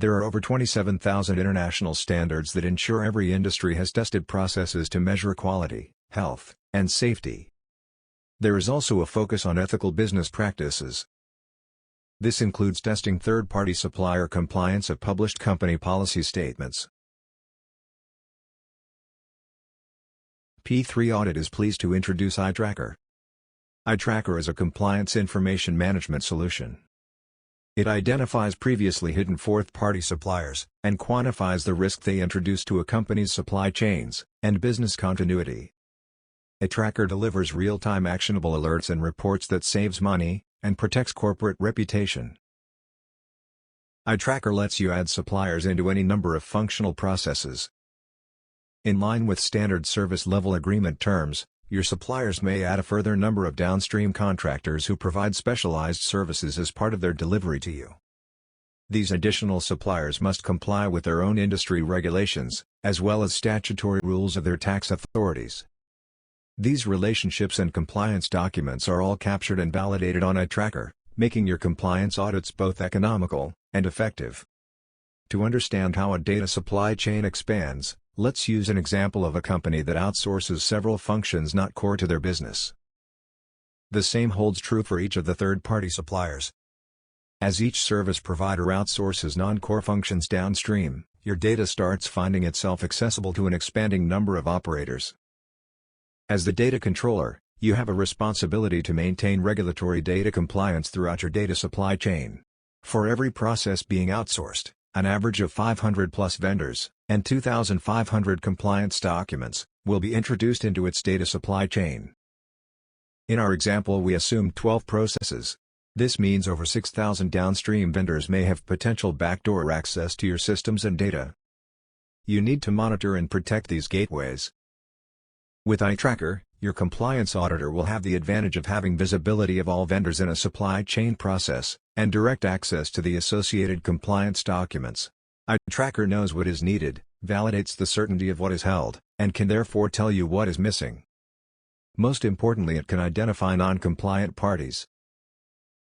There are over 27,000 international standards that ensure every industry has tested processes to measure quality, health, and safety. There is also a focus on ethical business practices. This includes testing third-party supplier compliance of published company policy statements. P3 Audit is pleased to introduce iTracker. iTracker is a compliance information management solution. It identifies previously hidden fourth-party suppliers, and quantifies the risk they introduce to a company's supply chains and business continuity. iTracker delivers real-time actionable alerts and reports that saves money and protects corporate reputation. iTracker lets you add suppliers into any number of functional processes. In line with standard service level agreement terms, your suppliers may add a further number of downstream contractors who provide specialized services as part of their delivery to you. These additional suppliers must comply with their own industry regulations, as well as statutory rules of their tax authorities. These relationships and compliance documents are all captured and validated on iTracker, making your compliance audits both economical and effective. To understand how a data supply chain expands, let's use an example of a company that outsources several functions not core to their business. The same holds true for each of the third-party suppliers. As each service provider outsources non-core functions downstream, your data starts finding itself accessible to an expanding number of operators. As the data controller, you have a responsibility to maintain regulatory data compliance throughout your data supply chain. For every process being outsourced, an average of 500+ vendors, and 2,500 compliance documents, will be introduced into its data supply chain. In our example, we assumed 12 processes. This means over 6,000 downstream vendors may have potential backdoor access to your systems and data. You need to monitor and protect these gateways. With iTracker, your compliance auditor will have the advantage of having visibility of all vendors in a supply chain process, and direct access to the associated compliance documents. iTracker knows what is needed, validates the certainty of what is held, and can therefore tell you what is missing. Most importantly, it can identify non-compliant parties.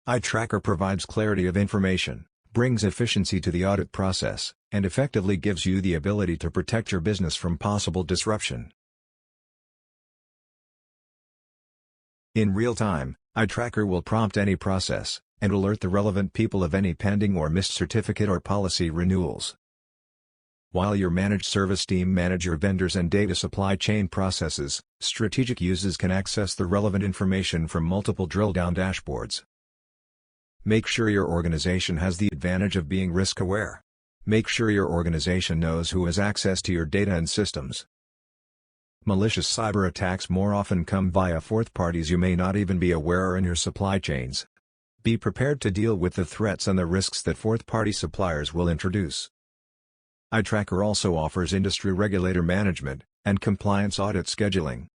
iTracker provides clarity of information, brings efficiency to the audit process, and effectively gives you the ability to protect your business from possible disruption. In real time, iTracker will prompt any process, and alert the relevant people of any pending or missed certificate or policy renewals. While your managed service team manage your vendors and data supply chain processes, strategic users can access the relevant information from multiple drill-down dashboards. Make sure your organization has the advantage of being risk-aware. Make sure your organization knows who has access to your data and systems. Malicious cyber attacks more often come via fourth parties you may not even be aware are in your supply chains. Be prepared to deal with the threats and the risks that fourth-party suppliers will introduce. iTracker also offers industry regulator management and compliance audit scheduling.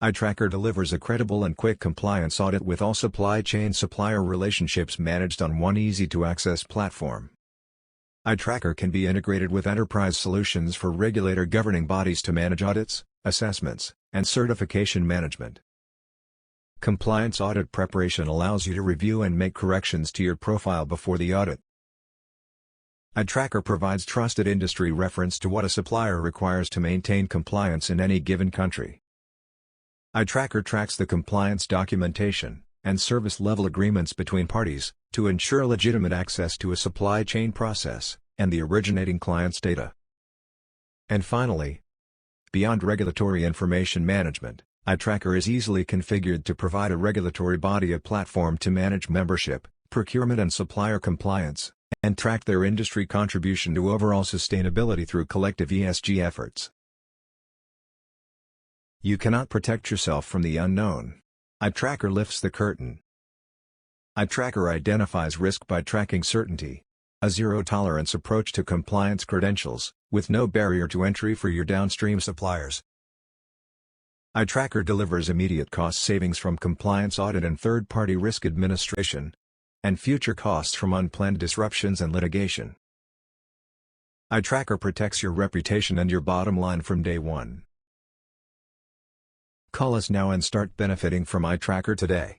iTracker delivers a credible and quick compliance audit with all supply chain supplier relationships managed on one easy-to-access platform. iTracker can be integrated with enterprise solutions for regulator governing bodies to manage audits, assessments, and certification management. Compliance audit preparation allows you to review and make corrections to your profile before the audit. iTracker provides trusted industry reference to what a supplier requires to maintain compliance in any given country. iTracker tracks the compliance documentation and service-level agreements between parties, to ensure legitimate access to a supply chain process, and the originating client's data. And finally, beyond regulatory information management, iTracker is easily configured to provide a regulatory body a platform to manage membership, procurement and supplier compliance, and track their industry contribution to overall sustainability through collective ESG efforts. You cannot protect yourself from the unknown. iTracker lifts the curtain. iTracker identifies risk by tracking certainty, a zero-tolerance approach to compliance credentials, with no barrier to entry for your downstream suppliers. iTracker delivers immediate cost savings from compliance audit and third-party risk administration, and future costs from unplanned disruptions and litigation. iTracker protects your reputation and your bottom line from day one. Call us now and start benefiting from iTracker today.